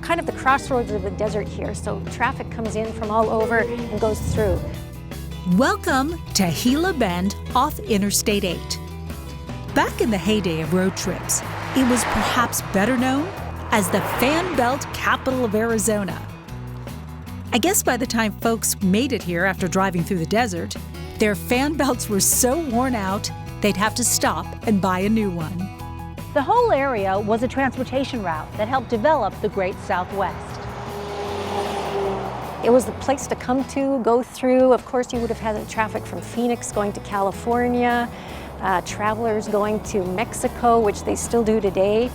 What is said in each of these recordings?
kind of the crossroads of the desert here, so traffic comes in from all over and goes through. Welcome to Gila Bend off Interstate 8. Back in the heyday of road trips, it was perhaps better known as the Fan Belt capital of Arizona. I guess by the time folks made it here after driving through the desert, their fan belts were so worn out, they'd have to stop and buy a new one. The whole area was a transportation route that helped develop the Great Southwest. It was the place to come to, go through. Of course, you would have had the traffic from Phoenix going to California, travelers going to Mexico, which they still do today.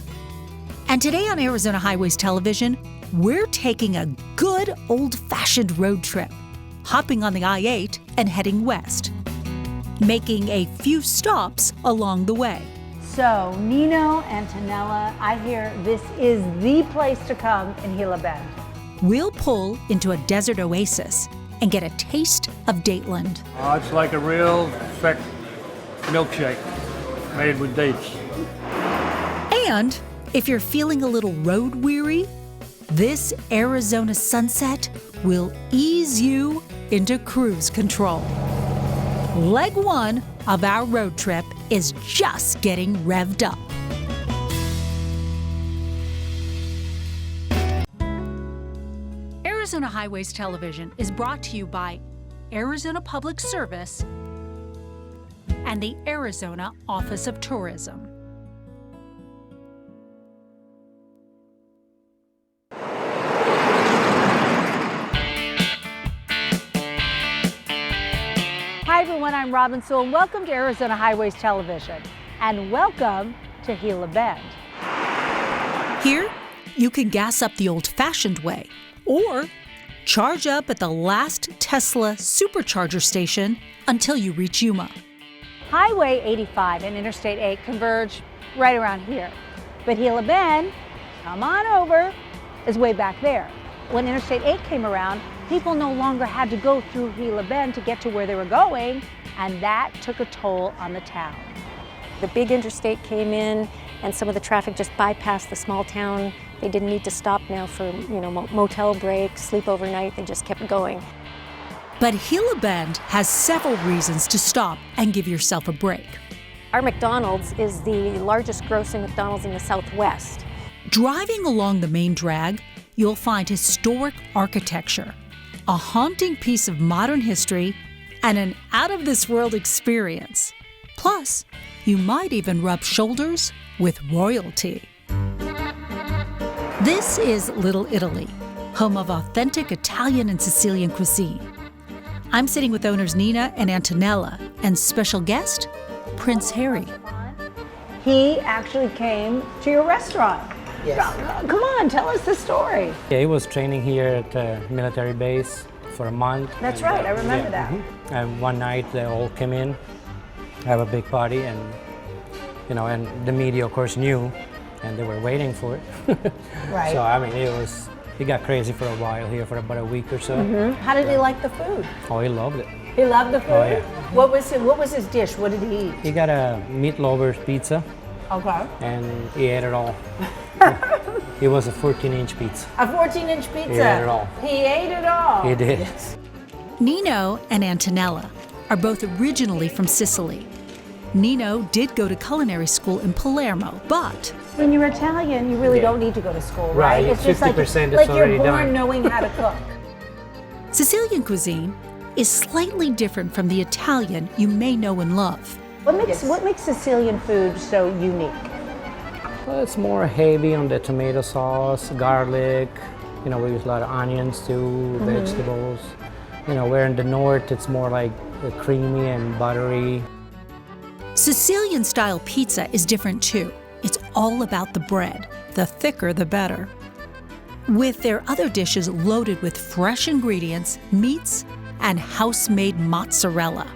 And today on Arizona Highways Television, we're taking a good old-fashioned road trip, hopping on the I-8 and heading west, making a few stops along the way. So, Nino and Tanella, I hear this is the place to come in Gila Bend. We'll pull into a desert oasis and get a taste of Dateland. Oh, it's like a real thick milkshake made with dates. And if you're feeling a little road weary, this Arizona sunset will ease you into cruise control. Leg one of our road trip is just getting revved up. Arizona Highways Television is brought to you by Arizona Public Service and the Arizona Office of Tourism. Hi everyone, I'm Robin Sewell, and welcome to Arizona Highways Television, and welcome to Gila Bend. Here, you can gas up the old-fashioned way, or charge up at the last Tesla supercharger station until you reach Yuma. Highway 85 and Interstate 8 converge right around here, but Gila Bend, come on over, is way back there. When Interstate 8 came around, people no longer had to go through Gila Bend to get to where they were going, and that took a toll on the town. The big interstate came in, and some of the traffic just bypassed the small town. They didn't need to stop now for, motel breaks, sleep overnight. They just kept going. But Gila Bend has several reasons to stop and give yourself a break. Our McDonald's is the largest grossing McDonald's in the Southwest. Driving along the main drag, you'll find historic architecture, a haunting piece of modern history, and an out-of-this-world experience. Plus, you might even rub shoulders with royalty. This is Little Italy, home of authentic Italian and Sicilian cuisine. I'm sitting with owners Nina and Antonella, and special guest, Prince Harry. He actually came to your restaurant. Yes. Come on, tell us the story. Yeah, he was training here at the military base for a month. That's right, I remember that. And one night they all came in, have a big party, and and the media of course knew, and they were waiting for it. Right. So I mean, it got crazy for a while here, for about a week or so. How did he like the food? Oh, he loved it. He loved the food? Oh, yeah. What was his dish? What did he eat? He got a meat lover's pizza, Okay. and he ate it all. It was a 14-inch pizza. A 14-inch pizza. He ate it all. He ate it all. He did. Nino and Antonella are both originally from Sicily. Nino did go to culinary school in Palermo, but When you're Italian, you really don't need to go to school, right? Right, It's just like 50% you're it's already born done. knowing how to cook. Sicilian cuisine is slightly different from the Italian you may know and love. What makes Sicilian food so unique? Well, it's more heavy on the tomato sauce, garlic. We use a lot of onions too, vegetables. Where in the north it's more like creamy and buttery. Sicilian-style pizza is different too. It's all about the bread. The thicker, the better. With their other dishes loaded with fresh ingredients, meats, and house-made mozzarella.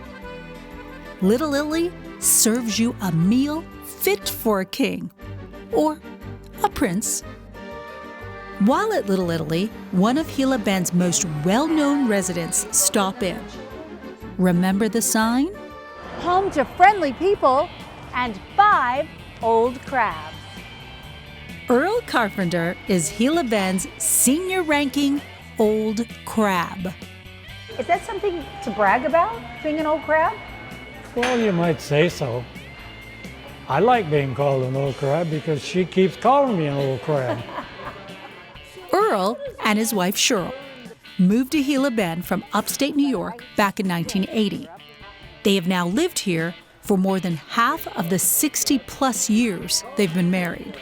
Little Italy serves you a meal fit for a king or a prince. While at Little Italy, one of Gila Bend's most well-known residents stop in. Remember the sign? Home to friendly people and 5 old crabs. Earl Carpenter is Gila Bend's senior ranking old crab. Is that something to brag about, being an old crab? Well, you might say so. I like being called an old crab because she keeps calling me an old crab. Earl and his wife Cheryl moved to Gila Bend from upstate New York back in 1980. They have now lived here for more than half of the 60-plus years they've been married.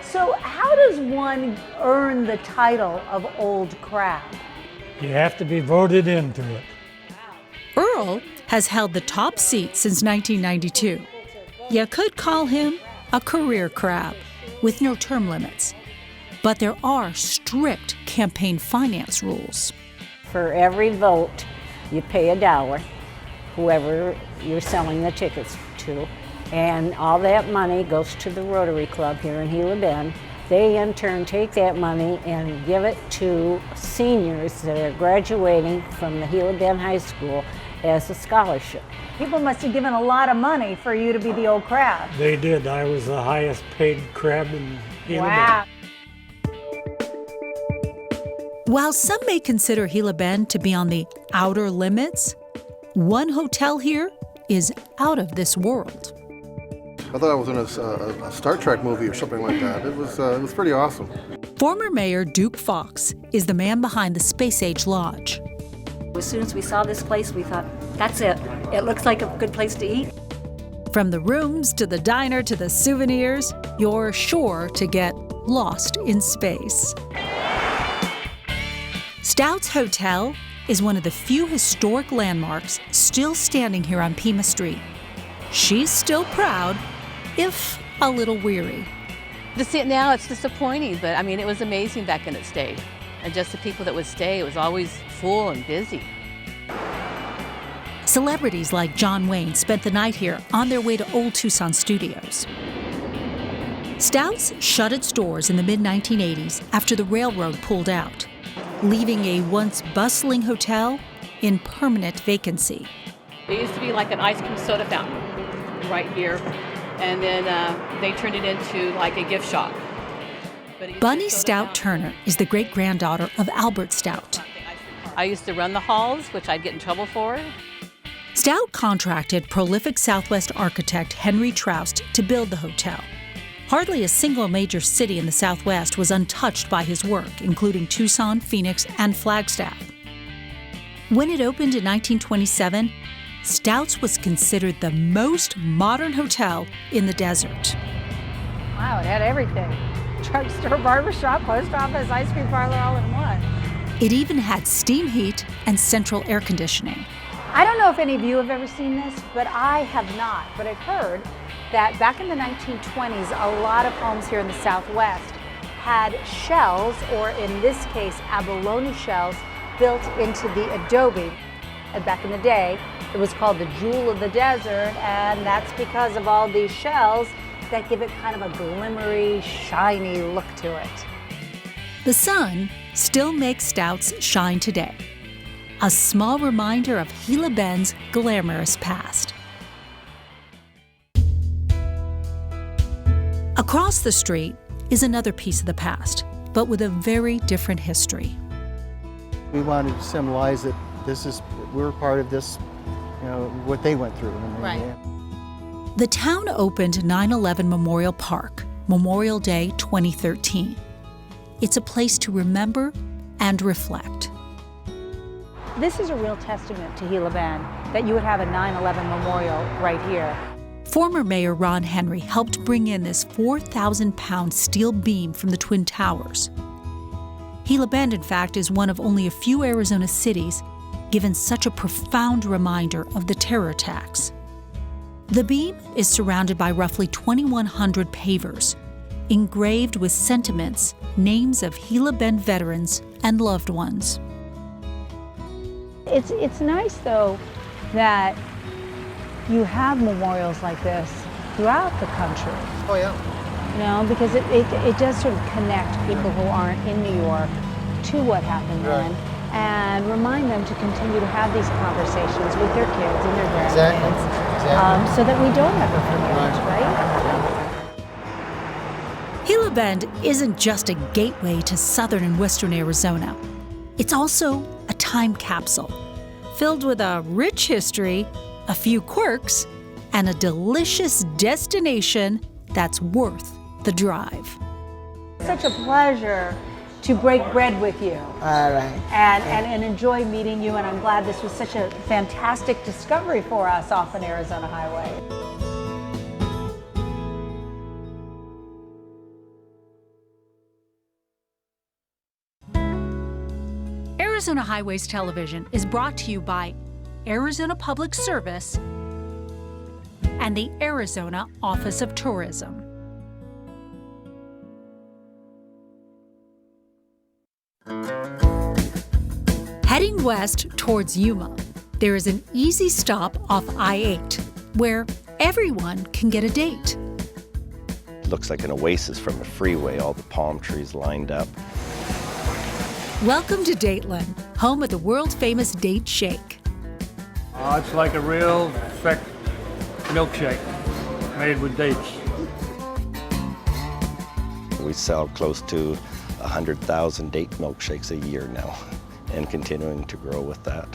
So how does one earn the title of old crab? You have to be voted into it. Earl has held the top seat since 1992. You could call him a career crab with no term limits. But there are strict campaign finance rules. For every vote, you pay $1, whoever you're selling the tickets to, and all that money goes to the Rotary Club here in Gila Bend. They in turn take that money and give it to seniors that are graduating from the Gila Bend High School as a scholarship. People must have given a lot of money for you to be the old crab. They did. I was the highest paid crab in Gila Wow. Bend. While some may consider Gila Bend to be on the outer limits, one hotel here is out of this world. I thought I was in a Star Trek movie or something like that. It was pretty awesome. Former Mayor Duke Fox is the man behind the Space Age Lodge. As soon as we saw this place, we thought, that's it. It looks like a good place to eat. From the rooms to the diner to the souvenirs, you're sure to get lost in space. Stout's Hotel is one of the few historic landmarks still standing here on Pima Street. She's still proud, if a little weary. To see it now, it's disappointing, but I mean, it was amazing back in its day. And just the people that would stay, it was always full and busy. Celebrities like John Wayne spent the night here on their way to Old Tucson Studios. Stout's shut its doors in the mid-1980s after the railroad pulled out, leaving a once bustling hotel in permanent vacancy. It used to be like an ice cream soda fountain right here, and then they turned it into like a gift shop. Bunny Stout Turner is the great-granddaughter of Albert Stout. I used to run the halls, which I'd get in trouble for. Stout contracted prolific Southwest architect Henry Troust to build the hotel. Hardly a single major city in the Southwest was untouched by his work, including Tucson, Phoenix, and Flagstaff. When it opened in 1927, Stout's was considered the most modern hotel in the desert. Wow, it had everything. Drugstore, barbershop, post office, ice cream parlor, all in one. It even had steam heat and central air conditioning. I don't know if any of you have ever seen this, but I have not. But I've heard that back in the 1920s, a lot of homes here in the Southwest had shells, or in this case, abalone shells, built into the adobe. And back in the day, it was called the jewel of the desert, and that's because of all these shells that give it kind of a glimmery, shiny look to it. The sun still makes Stout's shine today, a small reminder of Gila Bend's glamorous past. Across the street is another piece of the past, but with a very different history. We wanted to symbolize that we're part of this, what they went through. Right. The town opened 9/11 Memorial Park, Memorial Day 2013. It's a place to remember and reflect. This is a real testament to Gila Bend that you would have a 9/11 memorial right here. Former Mayor Ron Henry helped bring in this 4,000-pound steel beam from the Twin Towers. Gila Bend, in fact, is one of only a few Arizona cities given such a profound reminder of the terror attacks. The beam is surrounded by roughly 2,100 pavers, engraved with sentiments, names of Gila Bend veterans and loved ones. It's nice, though, that you have memorials like this throughout the country. Oh, yeah. Because it does sort of connect people who aren't in New York to what happened then, and remind them to continue to have these conversations with their kids and their grandkids, Exactly. so that we don't ever forget, right? Bend isn't just a gateway to southern and western Arizona. It's also a time capsule filled with a rich history, a few quirks, and a delicious destination that's worth the drive. Such a pleasure to break bread with you. All right. And enjoy meeting you, and I'm glad this was such a fantastic discovery for us off an Arizona highway. Arizona Highways Television is brought to you by Arizona Public Service and the Arizona Office of Tourism. Heading west towards Yuma, there is an easy stop off I-8 where everyone can get a date. It looks like an oasis from a freeway, all the palm trees lined up. Welcome to DATELAND, home of the world-famous date shake. It's like a real thick milkshake made with dates. We sell close to 100,000 date milkshakes a year now, and continuing to grow with that.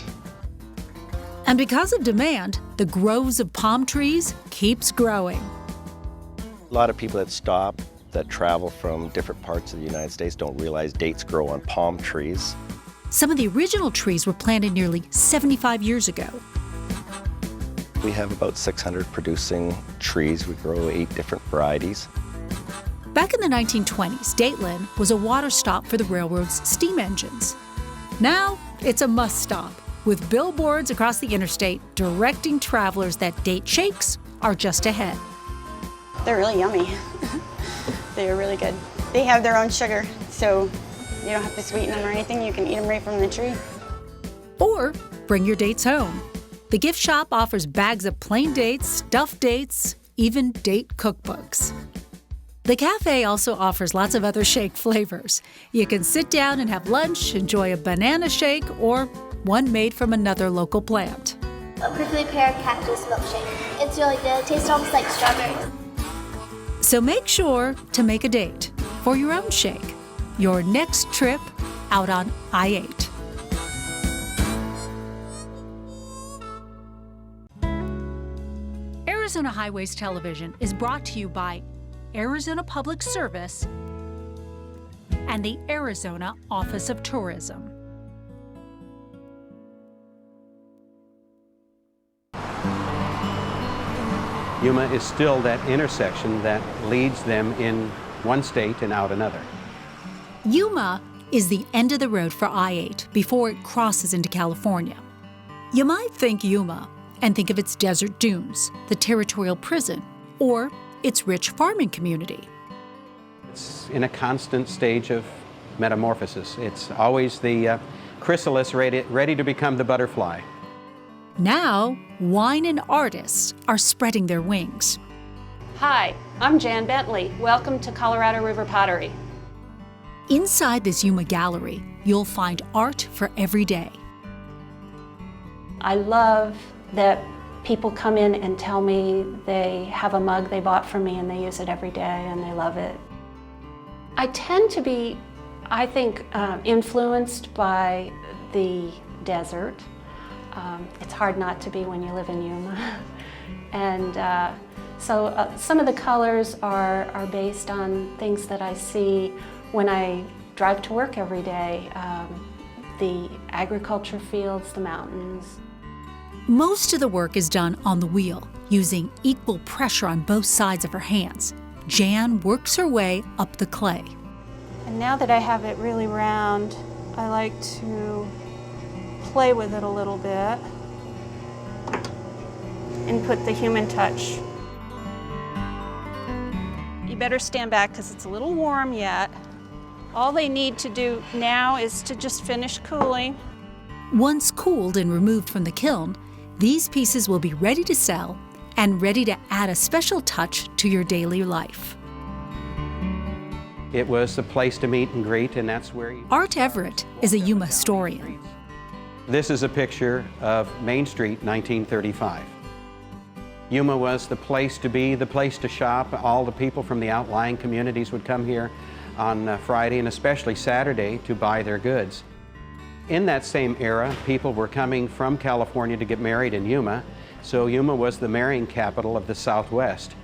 And because of demand, the groves of palm trees keeps growing. A lot of people that stop, that travel from different parts of the United States don't realize dates grow on palm trees. Some of the original trees were planted nearly 75 years ago. We have about 600 producing trees. We grow 8 different varieties. Back in the 1920s, Dateland was a water stop for the railroad's steam engines. Now, it's a must stop, with billboards across the interstate directing travelers that date shakes are just ahead. They're really yummy. They're really good. They have their own sugar, so you don't have to sweeten them or anything. You can eat them right from the tree. Or bring your dates home. The gift shop offers bags of plain dates, stuffed dates, even date cookbooks. The cafe also offers lots of other shake flavors. You can sit down and have lunch, enjoy a banana shake, or one made from another local plant. A prickly pear cactus milkshake. It's really good. It tastes almost like strawberries. So make sure to make a date for your own shake, your next trip out on I-8. Arizona Highways Television is brought to you by Arizona Public Service and the Arizona Office of Tourism. YUMA is still that intersection that leads them in one state and out another. YUMA is the end of the road for I-8 before it crosses into California. You might think YUMA and think of its desert dunes, the Territorial Prison, or its rich farming community. It's in a constant stage of metamorphosis. It's always the chrysalis ready to become the butterfly. Now, wine and artists are spreading their wings. Hi, I'm Jan Bentley. Welcome to Colorado River Pottery. Inside this YUMA gallery, you'll find art for every day. I love that people come in and tell me they have a mug they bought from me and they use it every day and they love it. I tend to be, I think, influenced by the desert. It's hard not to be when you live in Yuma. And so some of the colors are based on things that I see when I drive to work every day. The agriculture fields, the mountains. Most of the work is done on the wheel, using equal pressure on both sides of her hands. Jan works her way up the clay. And now that I have it really round, I like to play with it a little bit and put the human touch. You better stand back because it's a little warm yet. All they need to do now is to just finish cooling. Once cooled and removed from the kiln, these pieces will be ready to sell and ready to add a special touch to your daily life. It was a place to meet and greet, and that's where you... Art Everett is a YUMA historian. This is a picture of Main Street, 1935. Yuma was the place to be, the place to shop. All the people from the outlying communities would come here on Friday and especially Saturday to buy their goods. In that same era, people were coming from California to get married in Yuma, so Yuma was the marrying capital of the Southwest.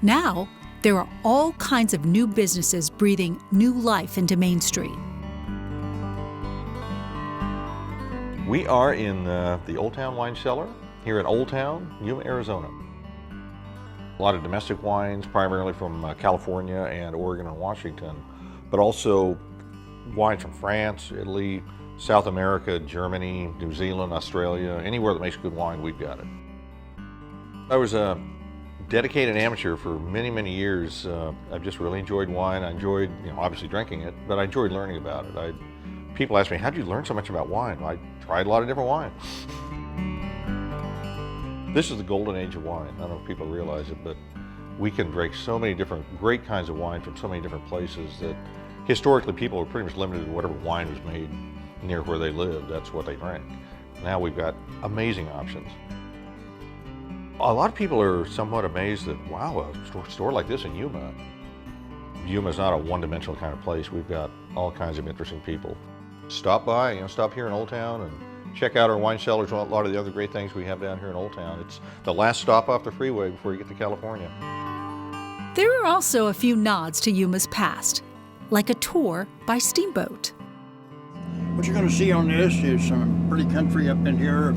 Now, there are all kinds of new businesses breathing new life into Main Street. We are in the Old Town Wine Cellar here in Old Town, Yuma, Arizona. A lot of domestic wines, primarily from California and Oregon and Washington, but also wines from France, Italy, South America, Germany, New Zealand, Australia, anywhere that makes good wine, we've got it. I was a dedicated amateur for many, many years. I've just really enjoyed wine. I enjoyed, obviously drinking it, but I enjoyed learning about it. People ask me, how did you learn so much about wine? I tried a lot of different wines. This is the golden age of wine. I don't know if people realize it, but we can drink so many different great kinds of wine from so many different places that historically people were pretty much limited to whatever wine was made near where they lived. That's what they drank. Now we've got amazing options. A lot of people are somewhat amazed that, wow, a store like this in Yuma. Yuma's not a one-dimensional kind of place. We've got all kinds of interesting people. Stop by, stop here in Old Town and check out our wine cellars, a lot of the other great things we have down here in Old Town. It's the last stop off the freeway before you get to California. There are also a few nods to Yuma's past, like a tour by steamboat. What you're going to see on this is some pretty country up in here.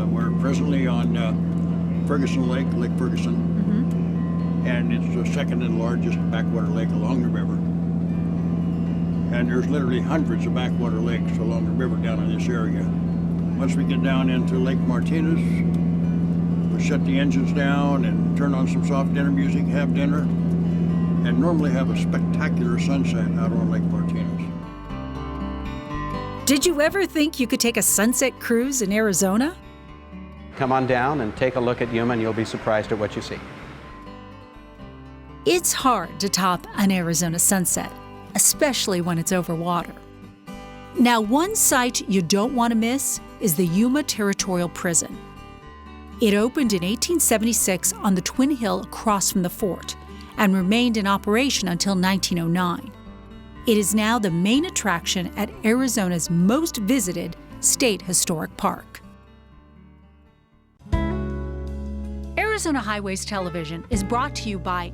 We're presently on Ferguson Lake, Lake Ferguson, and it's the second and largest backwater lake along the river. And there's literally hundreds of backwater lakes along the river down in this area. Once we get down into Lake Martinez, we shut the engines down and turn on some soft dinner music, have dinner, and normally have a spectacular sunset out on Lake Martinez. Did you ever think you could take a sunset cruise in Arizona? Come on down and take a look at Yuma and you'll be surprised at what you see. It's hard to top an Arizona sunset, especially when it's over water. Now, one site you don't want to miss is the Yuma Territorial Prison. It opened in 1876 on the Twin Hill across from the fort and remained in operation until 1909. It is now the main attraction at Arizona's most visited state historic park. Arizona Highways Television is brought to you by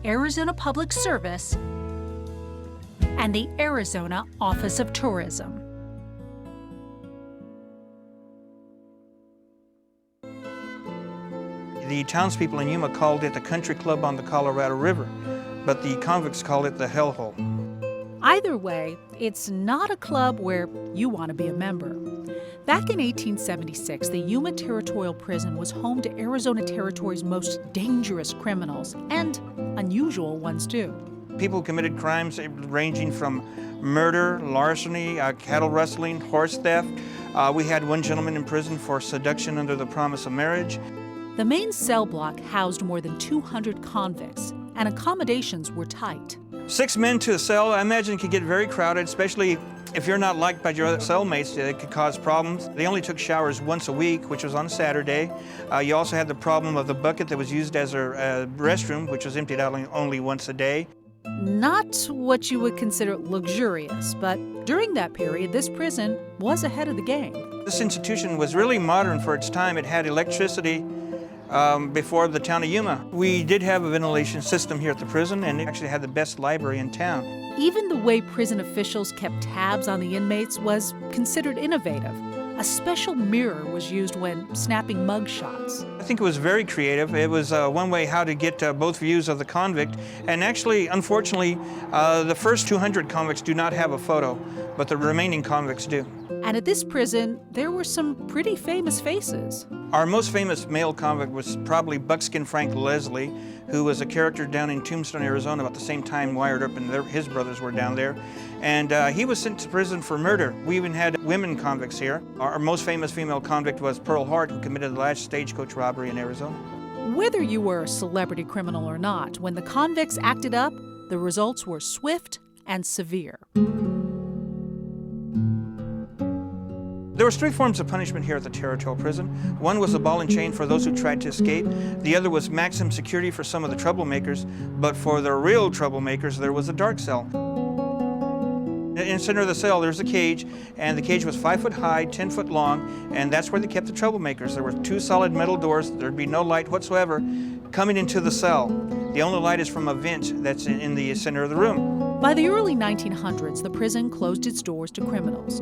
Arizona Public Service and the Arizona Office of Tourism. The townspeople in Yuma called it the Country Club on the Colorado River, but the convicts called it the Hellhole. Either way, it's not a club where you want to be a member. Back in 1876, the Yuma Territorial Prison was home to Arizona Territory's most dangerous criminals, and unusual ones too. People committed crimes ranging from murder, larceny, cattle rustling, horse theft. We had one gentleman in prison for seduction under the promise of marriage. The main cell block housed more than 200 convicts, and accommodations were tight. 6 men to a cell, I imagine, could get very crowded, especially if you're not liked by your other cellmates. It could cause problems. They only took showers once a week, which was on Saturday. You also had the problem of the bucket that was used as a restroom, which was emptied out only once a day. Not what you would consider luxurious, but during that period, this prison was ahead of the game. This institution was really modern for its time. It had electricity before the town of Yuma. We did have a ventilation system here at the prison, and it actually had the best library in town. Even the way prison officials kept tabs on the inmates was considered innovative. A special mirror was used when snapping mug shots. I think it was very creative. It was one way how to get both views of the convict. And actually, unfortunately, the first 200 convicts do not have a photo, but the remaining convicts do. And at this prison, there were some pretty famous faces. Our most famous male convict was probably Buckskin Frank Leslie, who was a character down in Tombstone, Arizona, about the same time Wired Up and his brothers were down there. And he was sent to prison for murder. We even had women convicts here. Our most famous female convict was Pearl Hart, who committed the last stagecoach robbery in Arizona. Whether you were a celebrity criminal or not, when the convicts acted up, the results were swift and severe. There was 3 forms of punishment here at the Territorial Prison. One was a ball and chain for those who tried to escape. The other was maximum security for some of the troublemakers, but for the real troublemakers, there was a dark cell. In the center of the cell, there's a cage, and the cage was 5 foot high, 10 foot long, and that's where they kept the troublemakers. There were 2 solid metal doors. There'd be no light whatsoever coming into the cell. The only light is from a vent that's in the center of the room. By the early 1900s, the prison closed its doors to criminals.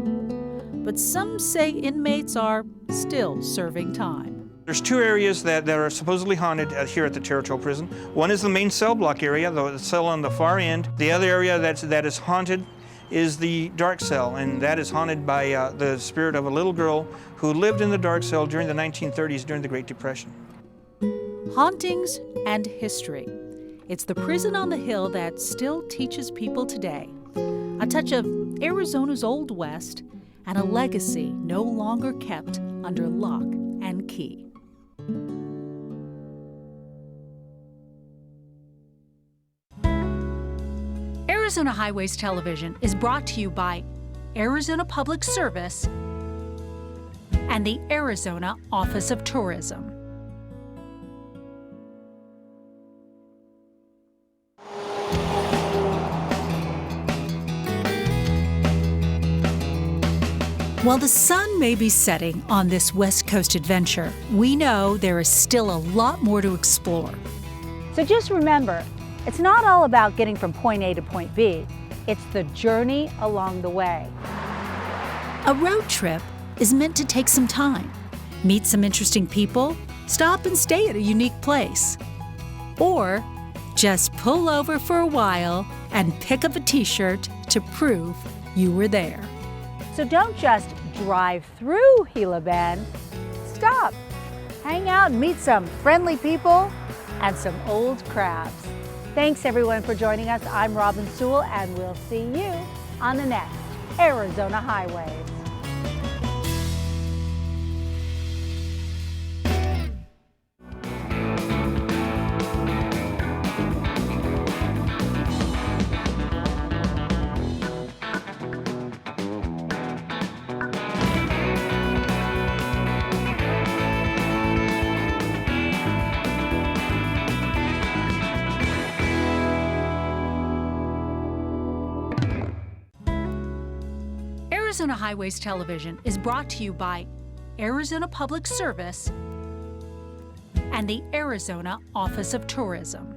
But some say inmates are still serving time. There's 2 areas that are supposedly haunted here at the Territorial Prison. One is the main cell block area, the cell on the far end. The other area that is haunted is the dark cell, and that is haunted by the spirit of a little girl who lived in the dark cell during the 1930s during the Great Depression. Hauntings and history. It's the prison on the hill that still teaches people today. A touch of Arizona's Old West and a legacy no longer kept under lock and key. Arizona Highways Television is brought to you by Arizona Public Service and the Arizona Office of Tourism. While the sun may be setting on this West Coast adventure, we know there is still a lot more to explore. So just remember, it's not all about getting from point A to point B. It's the journey along the way. A road trip is meant to take some time, meet some interesting people, stop and stay at a unique place, or just pull over for a while and pick up a t-shirt to prove you were there. So don't just drive through Gila Bend. Stop, hang out and meet some friendly people and some old crabs. Thanks everyone for joining us. I'm Robin Sewell, and we'll see you on the next Arizona Highways. Arizona Highways Television is brought to you by Arizona Public Service and the Arizona Office of Tourism.